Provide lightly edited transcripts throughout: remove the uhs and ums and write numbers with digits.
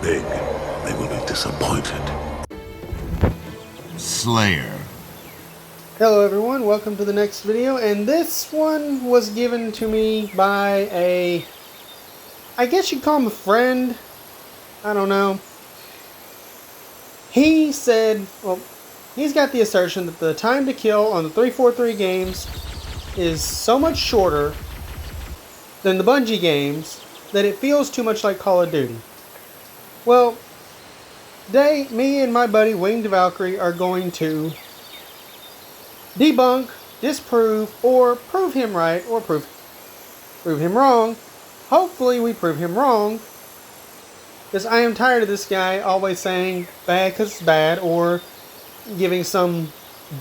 big, they will be disappointed. Slayer. Hello everyone, welcome to the next video, and this one was given to me by I guess you'd call him a friend, I don't know. He said, well, he's got the assertion that the time to kill on the 343 games is so much shorter than the Bungie games that it feels too much like Call of Duty. Well, today, me and my buddy Winged Valkyrie are going to debunk, disprove, or prove him right, or prove him wrong. Hopefully we prove him wrong, because I am tired of this guy always saying bad because it's bad, or giving some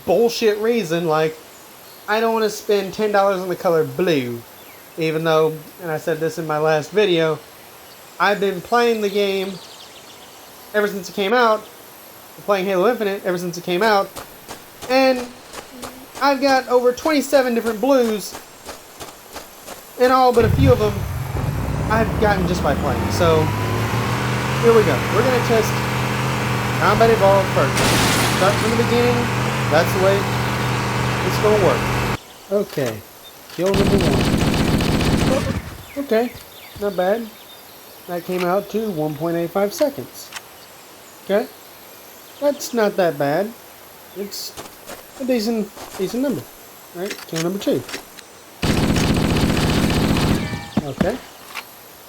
bullshit reason like, I don't want to spend $10 on the color blue. Even though, and I said this in my last video, I've been playing the game ever since it came out, playing Halo Infinite ever since it came out, and I've got over 27 different blues, and all but a few of them I've gotten just by playing. So, here we go. We're going to test Combat Evolved first. Start from the beginning. That's the way it's going to work. Okay. Kill number 1. Okay. Not bad. That came out to 1.85 seconds. Okay. That's not that bad. It's a decent number. Right? Kill number 2. Okay.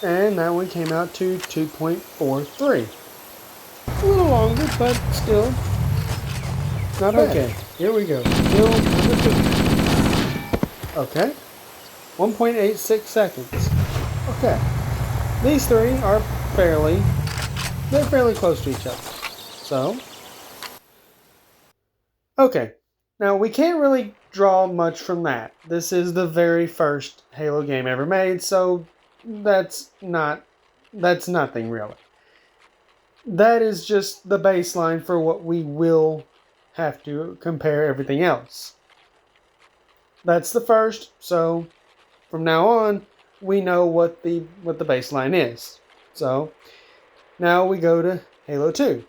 And that one came out to 2.43. A little longer, but still not bad. Okay, here we go. Kill number 2. Okay. 1.86 seconds. Okay. These three are fairly close to each other. So, okay. Now, we can't really draw much from that. This is the very first Halo game ever made, so that's nothing really. That is just the baseline for what we will have to compare everything else. That's the first, so from now on, we know what the baseline is. So, now we go to Halo 2.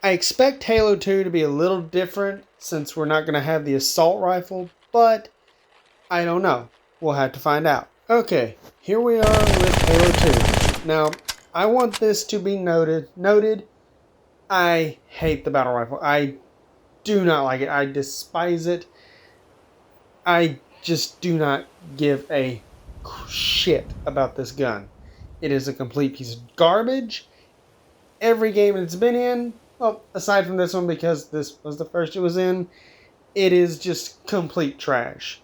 I expect Halo 2 to be a little different since we're not going to have the assault rifle, but I don't know. We'll have to find out. Okay, here we are with Halo 2. Now, I want this to be noted. I hate the battle rifle. I do not like it. I despise it. I just do not give a shit about this gun. It is a complete piece of garbage. Every game it's been in, well, aside from this one because this was the first it was in, it is just complete trash.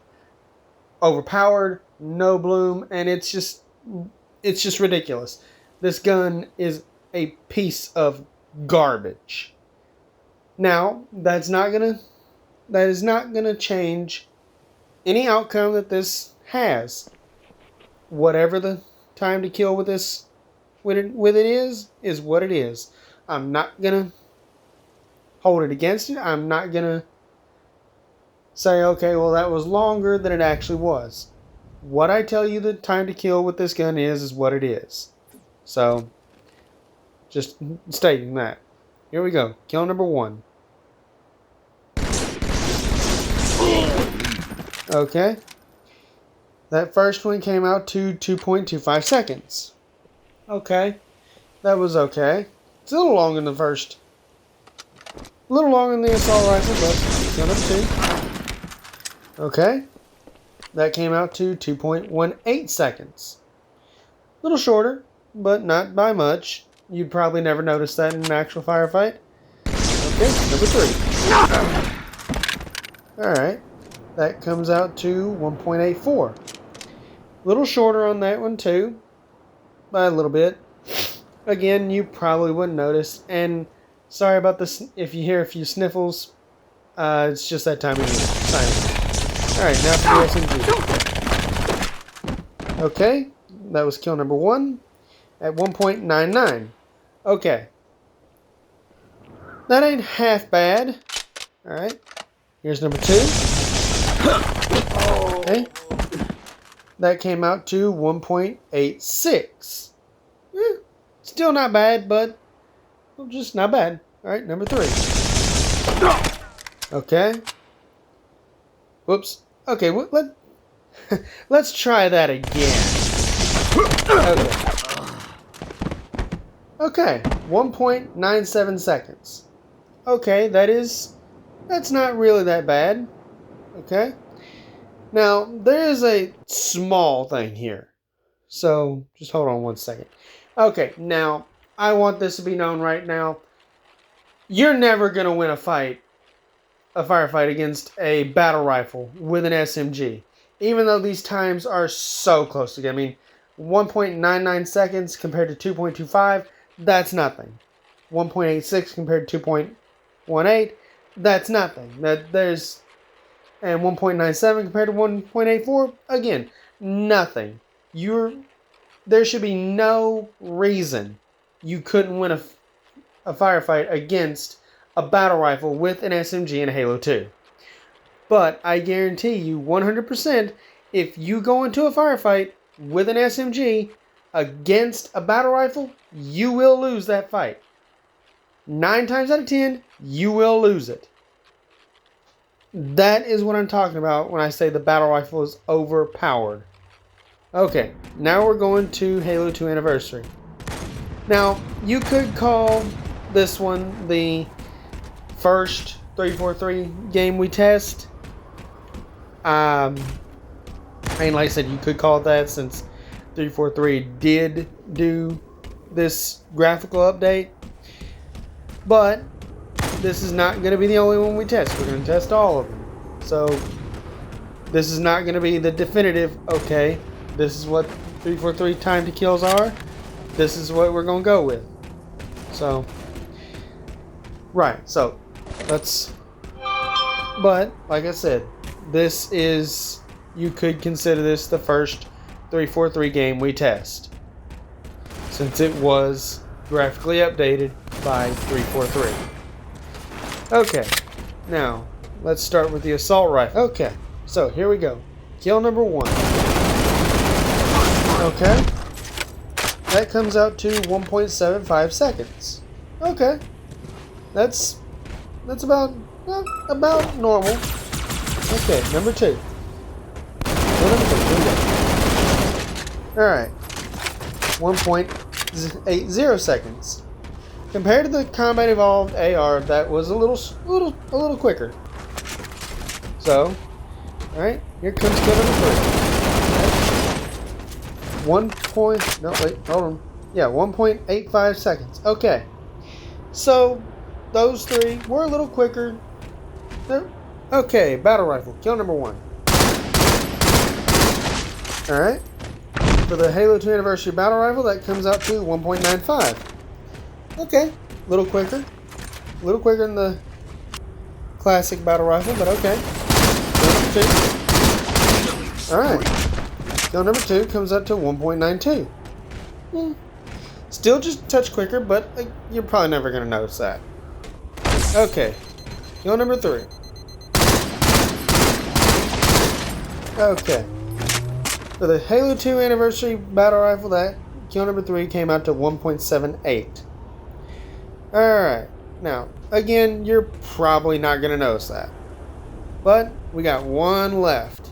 Overpowered, no bloom, and it's just ridiculous. This gun is a piece of garbage. Now, that is not gonna change any outcome that this has. Whatever the time to kill with it is what it is. I'm not gonna hold it against it. I'm not gonna say, okay, well, that was longer than it actually was. What I tell you the time to kill with this gun is what it is. So, just stating that. Here we go. Kill number 1. Okay. That first one came out to 2.25 seconds. Okay. That was okay. It's a little long in the first. A little long in the assault rifle, but kill number 2. Okay. That came out to 2.18 seconds. A little shorter, but not by much. You'd probably never notice that in an actual firefight. Okay, number 3. Alright. That comes out to 1.84. A little shorter on that one too. By a little bit. Again, you probably wouldn't notice. And sorry about this if you hear a few sniffles. It's just that time of year. Alright, now for the SMG. Okay, that was kill number 1 at 1.99. Okay. That ain't half bad. Alright, here's number 2. Okay. That came out to 1.86. It's Still not bad, but well, just not bad. All right, number 3. Okay. Whoops. Okay, let's try that again. Okay. 1.97 seconds. Okay, that's not really that bad. Okay. Now, there is a small thing here. So, just hold on one second. Okay, now, I want this to be known right now. You're never going to win a firefight against a battle rifle with an SMG. Even though these times are so close together. I mean, 1.99 seconds compared to 2.25, that's nothing. 1.86 compared to 2.18, that's nothing. And 1.97 compared to 1.84, again, nothing. There should be no reason you couldn't win a firefight against a battle rifle with an SMG in Halo 2. But I guarantee you 100%, if you go into a firefight with an SMG against a battle rifle, you will lose that fight. 9 times out of 10, you will lose it. That is what I'm talking about when I say the battle rifle is overpowered. Okay, now we're going to Halo 2 Anniversary. Now, you could call this one the first 343 game we test. I mean, like I said, you could call it that since 343 did do this graphical update. But this is not going to be the only one we test. We're going to test all of them. So this is not going to be the definitive, okay, this is what 343 time to kills are. This is what we're going to go with. So, right, so but like I said, this is, you could consider this the first 343 game we test, since it was graphically updated by 343. Okay, now let's start with the assault rifle. Okay, so here we go. Kill number 1. Okay, that comes out to 1.75 seconds. Okay, that's about normal. Okay, number 2. Alright, 1.80 seconds. Compared to the Combat Evolved AR, that was a little quicker. So, alright, here comes kill number 3. 1.85 seconds. Okay, so those 3 were a little quicker. Okay, battle rifle, kill number 1. Alright, for the Halo 2 Anniversary battle rifle, that comes out to 1.95. Okay, a little quicker than the classic battle rifle, but okay. Alright, kill number 2 comes up to 1.92. Still just a touch quicker, but you're probably never going to notice that. Okay, kill number 3. Okay, for the Halo 2 Anniversary battle rifle, that kill number 3 came out to 1.78. Alright, now, again, you're probably not going to notice that. But, we got 1 left.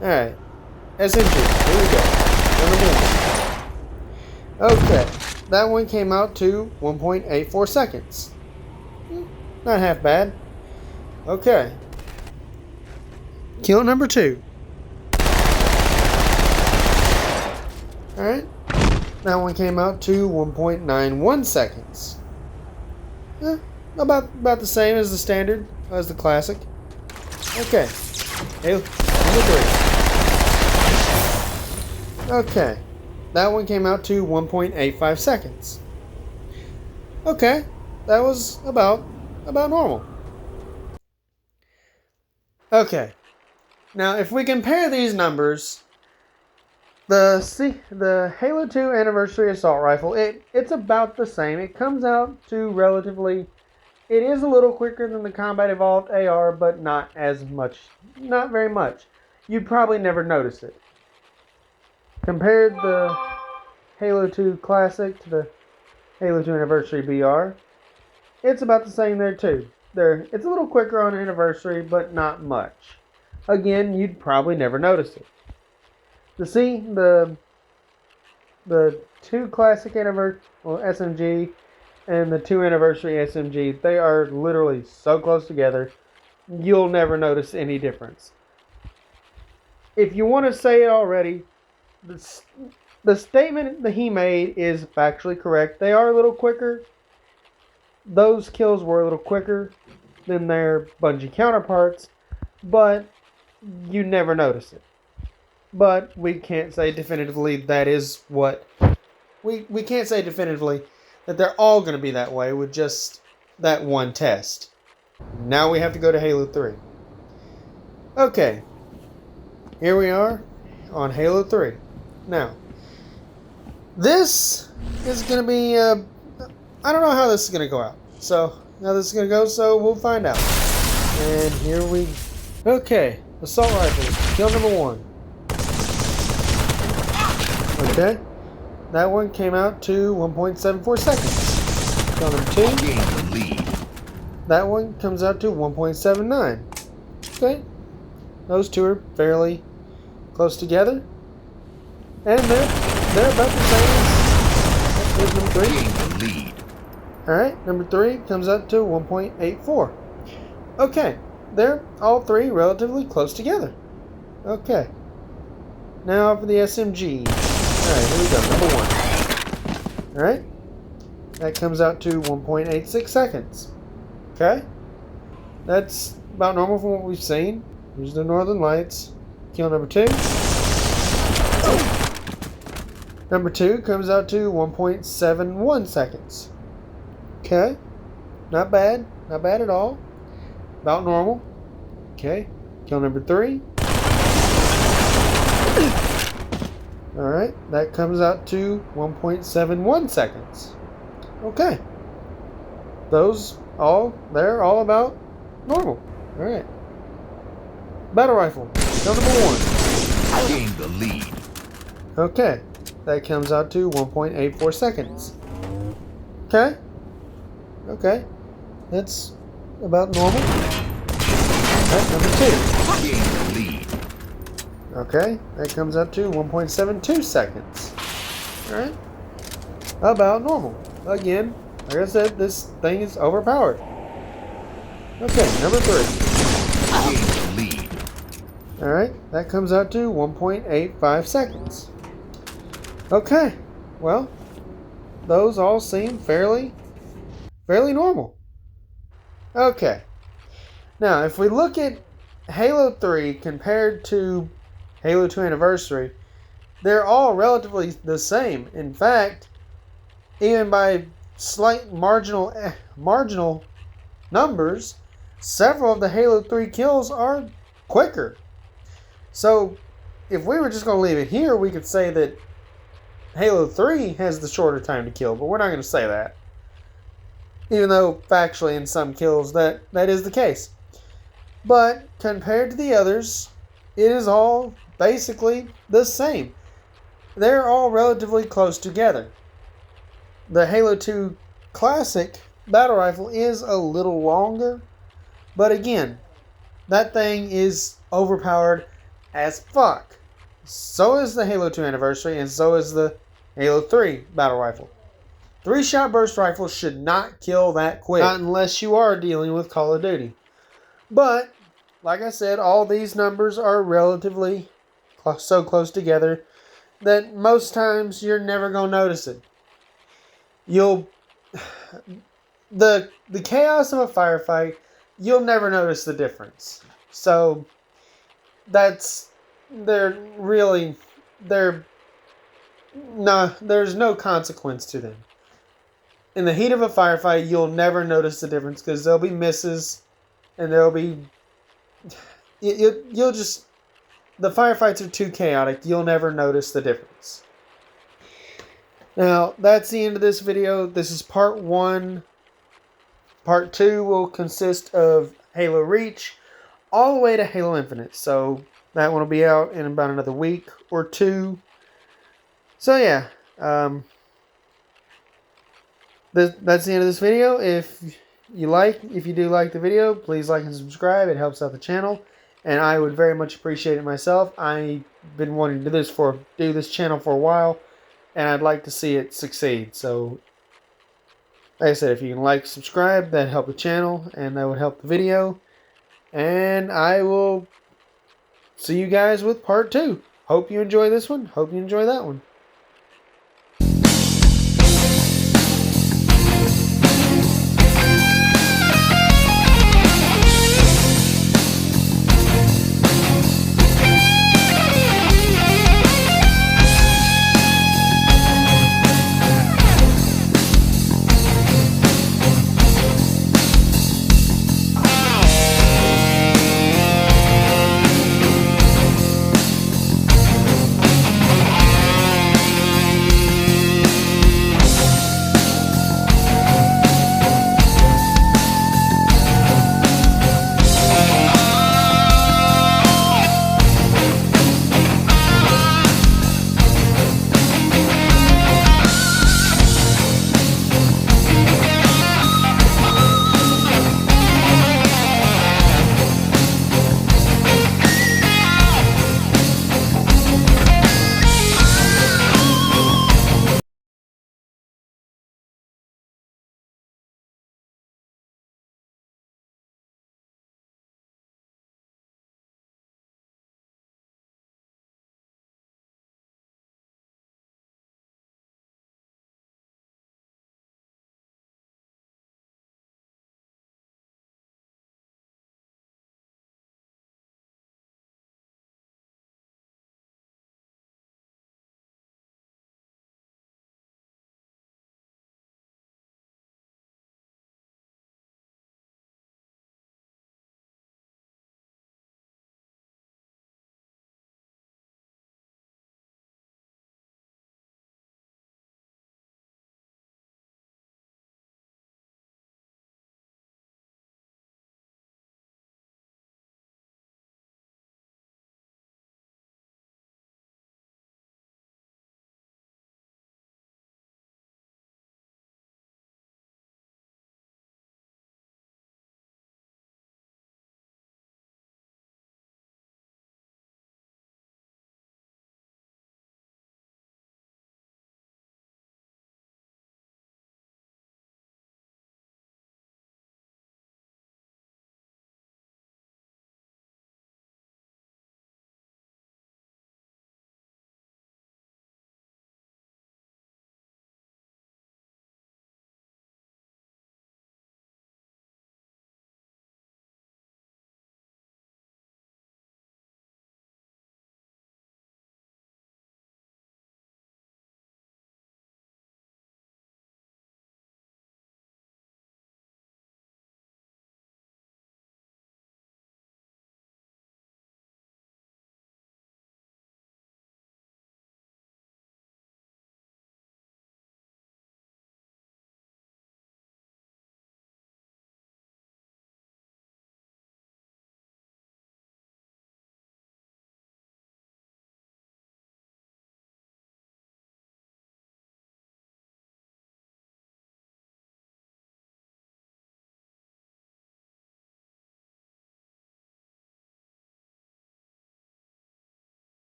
Alright, SMG, here we go. Number 1. Okay, that one came out to 1.84 seconds. Not half bad. Okay. Kill number 2. Alright, that one came out to 1.91 seconds. About the same as the standard, as the classic. Okay, number 3. Okay, that one came out to 1.85 seconds. Okay, that was about normal. Okay, now if we compare these numbers, the Halo 2 Anniversary Assault Rifle, it's about the same. It comes out to relatively, it is a little quicker than the Combat Evolved AR, but not as much, not very much. You'd probably never notice it. Compared the Halo 2 Classic to the Halo 2 Anniversary BR, it's about the same there too. It's a little quicker on Anniversary, but not much. Again, you'd probably never notice it. The 2 Classic Anniversary SMG and the 2 Anniversary SMG, they are literally so close together, you'll never notice any difference. If you want to say it already, the statement that he made is factually correct. They are a little quicker. Those kills were a little quicker than their Bungie counterparts, but you never notice it. But we can't say definitively that is what... We can't say definitively that they're all going to be that way with just that one test. Now we have to go to Halo 3. Okay. Here we are on Halo 3. Now, this is going to be... I don't know how this is going to go out. So, how this is going to go, so we'll find out. And here we... Okay. Assault rifle. Kill number 1. Okay. That one came out to 1.74 seconds. Kill number 2. Gain the lead. That one comes out to 1.79. Okay. Those two are fairly close together. And they're about the same as number 3. Gain the lead. Alright, number 3 comes out to 1.84. Okay. They're all three relatively close together. Okay. Now for the SMG. Alright, here we go. Number 1. Alright. That comes out to 1.86 seconds. Okay. That's about normal from what we've seen. Here's the Northern Lights. Kill number 2. Number 2 comes out to 1.71 seconds. Okay. Not bad. Not bad at all. About normal. Okay. Kill number 3. Alright. That comes out to 1.71 seconds. Okay. They're all about normal. Alright. Battle rifle. Kill number 1. Gain the lead. Okay. That comes out to 1.84 seconds. Okay. Okay. That's about normal. Alright, number 2. Gain the lead. Okay. That comes out to 1.72 seconds. Alright. About normal. Again, like I said, this thing is overpowered. Okay, number 3. Gain the lead. Alright, that comes out to 1.85 seconds. Okay, well, those all seem fairly normal. Okay, now if we look at Halo 3 compared to Halo 2 Anniversary, they're all relatively the same. In fact, even by slight marginal numbers, several of the Halo 3 kills are quicker. So, if we were just going to leave it here, we could say that Halo 3 has the shorter time to kill, but we're not going to say that. Even though, factually, in some kills, that is the case. But, compared to the others, it is all basically the same. They're all relatively close together. The Halo 2 Classic Battle Rifle is a little longer, but again, that thing is overpowered as fuck. So is the Halo 2 Anniversary, and so is the Halo 3 Battle Rifle. 3-shot burst rifles should not kill that quick. Not unless you are dealing with Call of Duty. But, like I said, all these numbers are relatively so close together that most times you're never going to notice it. The chaos of a firefight, you'll never notice the difference. So, there's no consequence to them. In the heat of a firefight, you'll never notice the difference because there'll be misses, and the firefights are too chaotic. You'll never notice the difference. Now, that's the end of this video. This is part 1. Part 2 will consist of Halo Reach all the way to Halo Infinite. So, that one will be out in about another week or 2. So, yeah. That's the end of this video. If you do like the video, please like and subscribe. It helps out the channel, and I would very much appreciate it myself. I've been wanting to do this channel for a while, and I'd like to see it succeed. So, like I said, if you can like, subscribe, that'd help the channel, and that would help the video. And I will see you guys with part 2. Hope you enjoy this one. Hope you enjoy that one.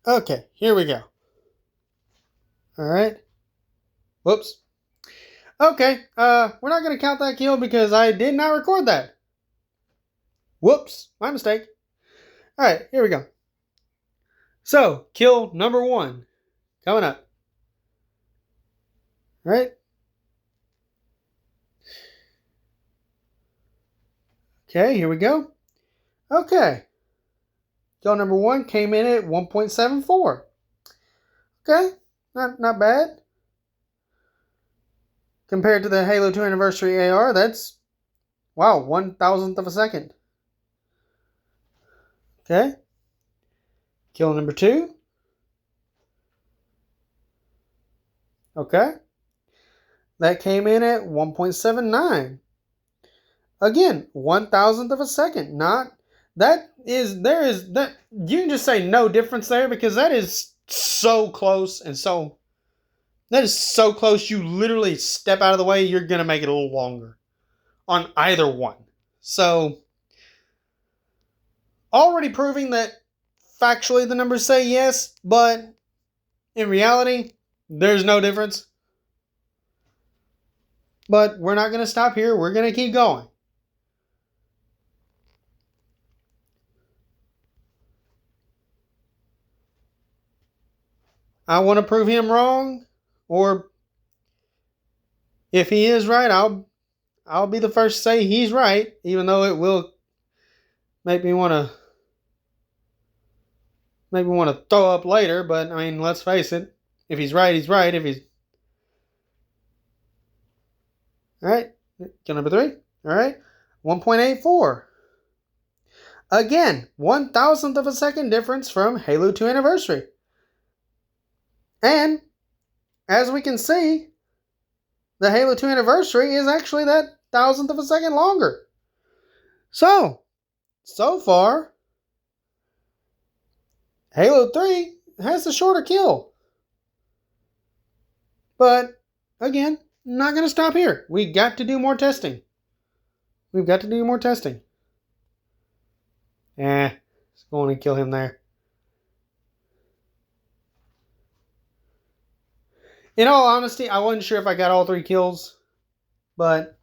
Okay, here we go. Alright. Whoops. Okay, we're not going to count that kill because I did not record that. Whoops, my mistake. Alright, here we go. So, kill number 1. Coming up. Alright. Okay, here we go. Okay. Kill number 1 came in at 1.74. Okay, not bad. Compared to the Halo 2 Anniversary AR, that's, wow, 1,000th of a second. Okay. Kill number 2. Okay. That came in at 1.79. Again, 1,000th of a second. That you can just say no difference there because that is so close that is so close you literally step out of the way, you're going to make it a little longer on either one. So, already proving that factually the numbers say yes, but in reality, there's no difference. But we're not going to stop here. We're going to keep going. I want to prove him wrong, or if he is right, I'll be the first to say he's right, even though it will make me want to throw up later. But I mean, let's face it. If he's right, he's right. If he's all right, kill number 3. All right, 1.84. Again, 1,000th of a second difference from Halo 2 Anniversary. And as we can see, the Halo 2 Anniversary is actually that 1,000th of a second longer. So far, Halo 3 has the shorter kill. But, again, not going to stop here. We got to do more testing. We've got to do more testing. Just going to kill him there. In all honesty, I wasn't sure if I got all 3 kills. But,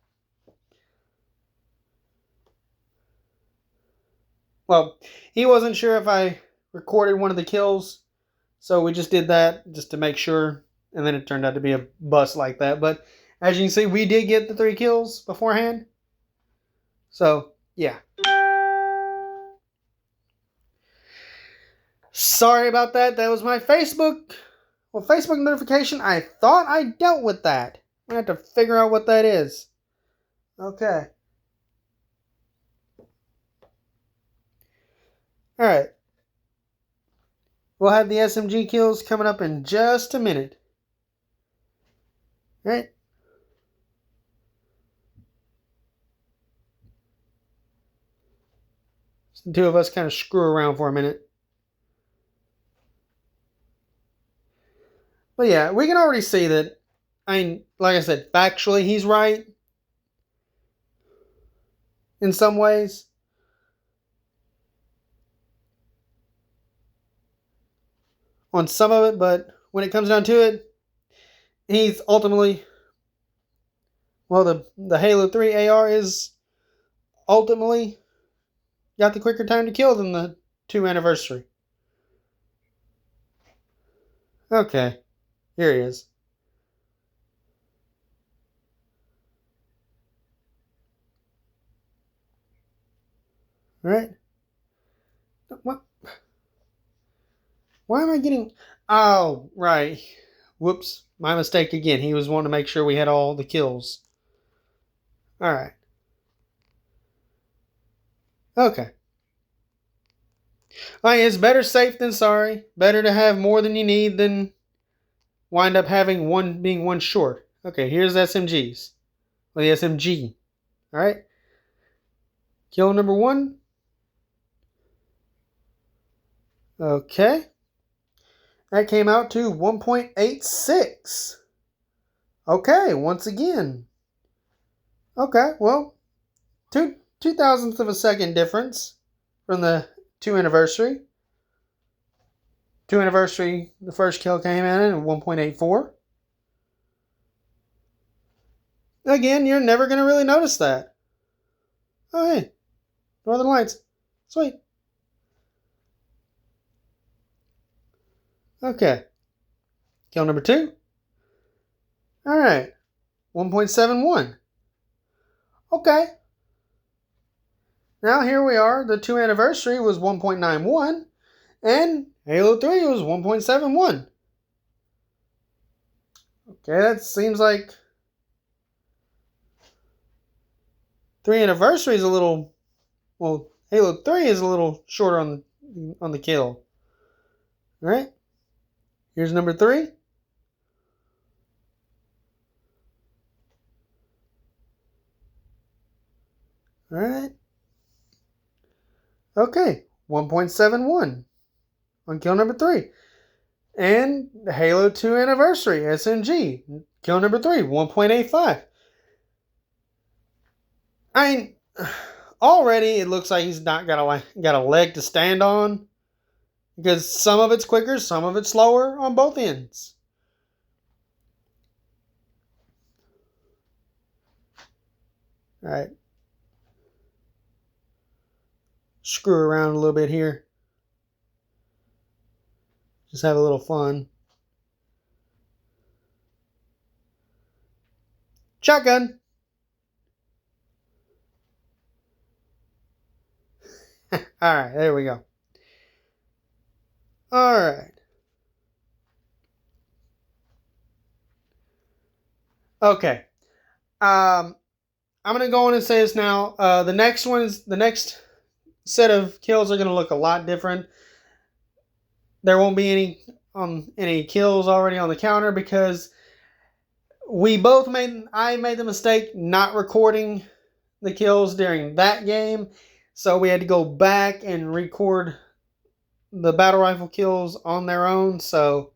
well, he wasn't sure if I recorded one of the kills. So we just did that just to make sure. And then it turned out to be a bust like that. But as you can see, we did get the 3 kills beforehand. So, yeah. Sorry about that. That was my Facebook notification. I thought I dealt with that. I have to figure out what that is. Okay. Alright. We'll have the SMG kills coming up in just a minute. Alright. The 2 of us kind of screw around for a minute. But yeah, we can already see that, I mean, like I said, factually he's right. In some ways. On some of it, but when it comes down to it, he's ultimately, well, the Halo 3 AR is ultimately got the quicker time to kill than the 2 Anniversary. Okay, here he is. Alright. What? Why am I getting... Oh, right. Whoops. My mistake again. He was wanting to make sure we had all the kills. Alright. Okay. Alright, it's better safe than sorry. Better to have more than you need than wind up having being one short. Okay, here's SMGs. Well, the SMG. Alright. Kill number 1. Okay. That came out to 1.86. Okay, once again. Okay, well, 2,000th of a second difference from the 2 Anniversary. 2 anniversary, the first kill came in at 1.84. Again, you're never going to really notice that. Oh, hey, Northern Lights. Sweet. Okay. Kill number 2. All right. 1.71. Okay. Now here we are. The 2 anniversary was 1.91. And Halo 3 was 1.71. Okay, that seems like 3 anniversary is a little... Well, Halo 3 is a little shorter on the kill. All right. Here's number 3. All right. Okay, 1.71 on kill number 3. And Halo 2 anniversary, SMG, kill number 3, 1.85. I mean, already it looks like he's not got a leg to stand on, because some of it's quicker, some of it's slower on both ends. All right. Screw around a little bit here. Just have a little fun. Shotgun. Alright, there we go. Alright. Okay. I'm gonna go on and say this now. The next set of kills are gonna look a lot different. There won't be any kills already on the counter, because I made the mistake not recording the kills during that game, so we had to go back and record the battle rifle kills on their own. So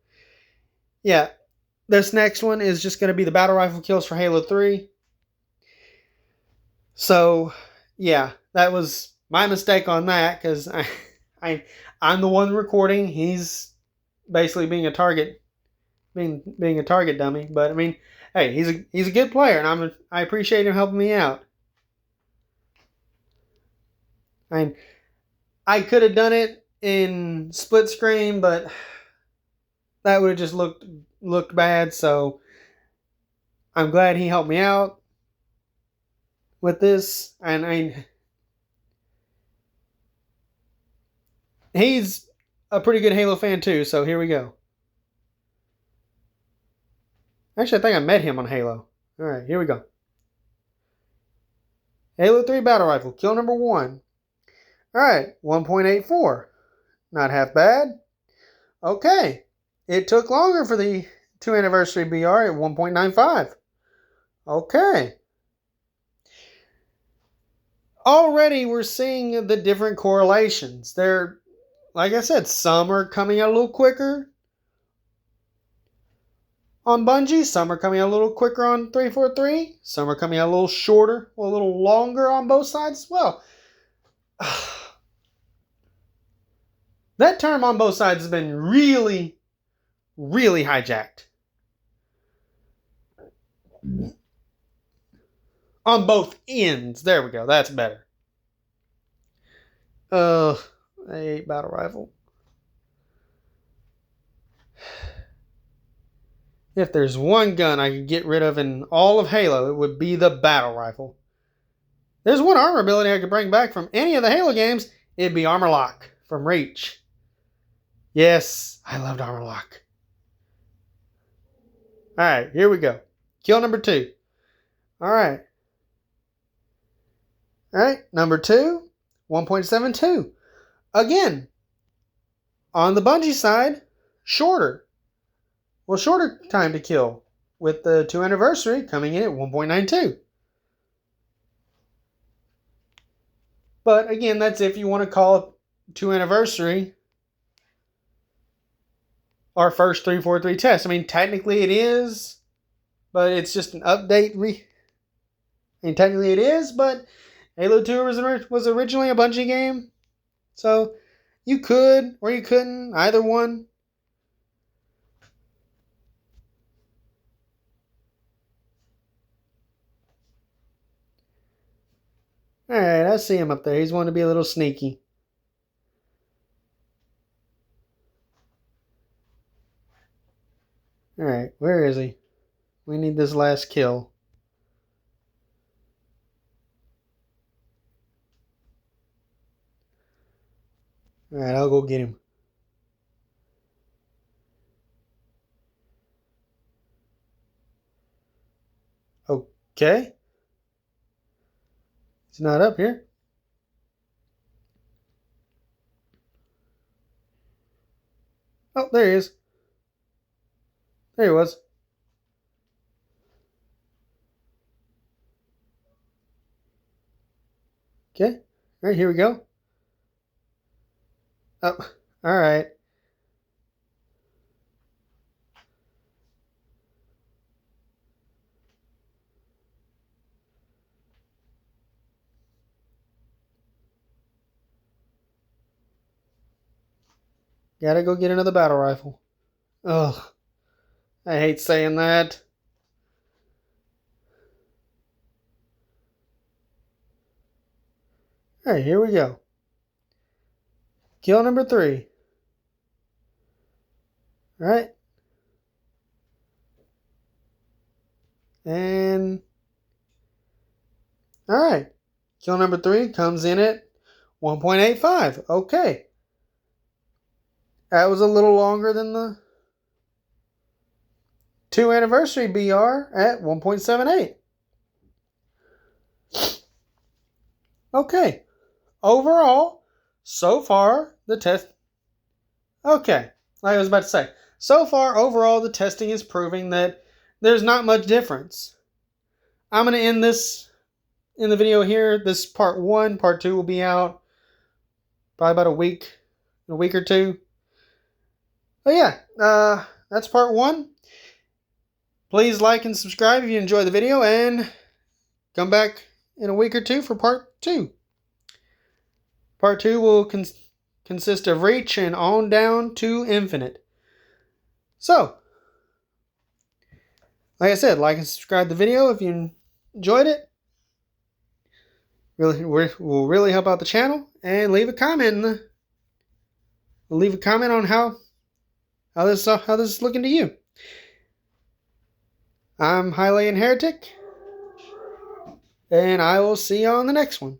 yeah, this next one is just going to be the battle rifle kills for Halo 3. So yeah, that was my mistake on that, because I'm the one recording. He's basically being a target dummy. But I mean, hey, he's a good player, and I appreciate him helping me out. I could have done it in split screen, but that would have just looked bad. So I'm glad he helped me out with this, and he's a pretty good Halo fan too, so here we go. Actually, I think I met him on Halo. Alright, here we go. Halo 3 Battle Rifle, kill number 1. Alright, 1.84. Not half bad. Okay, it took longer for the 2 anniversary BR at 1.95. Okay. Already we're seeing the different correlations. They're, like I said, some are coming out a little quicker on Bungie, some are coming out a little quicker on 343, some are coming out a little shorter, a little longer on both sides as well. That term on both sides has been really, really hijacked. On both ends. There we go. That's better. I hate battle rifle. If there's one gun I could get rid of in all of Halo, it would be the battle rifle. There's one armor ability I could bring back from any of the Halo games, it'd be Armor Lock from Reach. Yes, I loved Armor Lock. Alright, here we go. Kill number 2. Alright. Alright, number 2, 1.72. Again, on the Bungie side, shorter. Well, shorter time to kill, with the 2 anniversary coming in at 1.92. But again, that's if you want to call it 2 anniversary our first 343 test. I mean, technically it is, but it's just an update. Technically it is, but Halo 2 was originally a Bungie game. So you could, or you couldn't, either one. Alright, I see him up there. He's wanting to be a little sneaky. Alright, where is he? We need this last kill. Alright, I'll go get him. Okay. He's not up here. Oh, there he is. There he was. Okay. Alright, here we go. Oh, alright. Gotta go get another battle rifle. Ugh. I hate saying that. Alright, here we go. Kill number 3. Alright. And... Alright. Kill number 3 comes in at 1.85. Okay. That was a little longer than the 2 anniversary BR at 1.78. Okay. Overall, so far, the test... Okay. Like I was about to say. So far, overall, the testing is proving that there's not much difference. I'm going to end this in the video here. This is part 1. Part 2 will be out probably about a week or two. But yeah, that's part 1. Please like and subscribe if you enjoyed the video, and come back in a week or two for part 2. Part 2 will consist of Reach and on down to Infinite. So, like I said, like and subscribe the video if you enjoyed it. Will really help out the channel, and leave a comment. Leave a comment on how this is looking to you. I'm Hylian Heretic, and I will see you on the next one.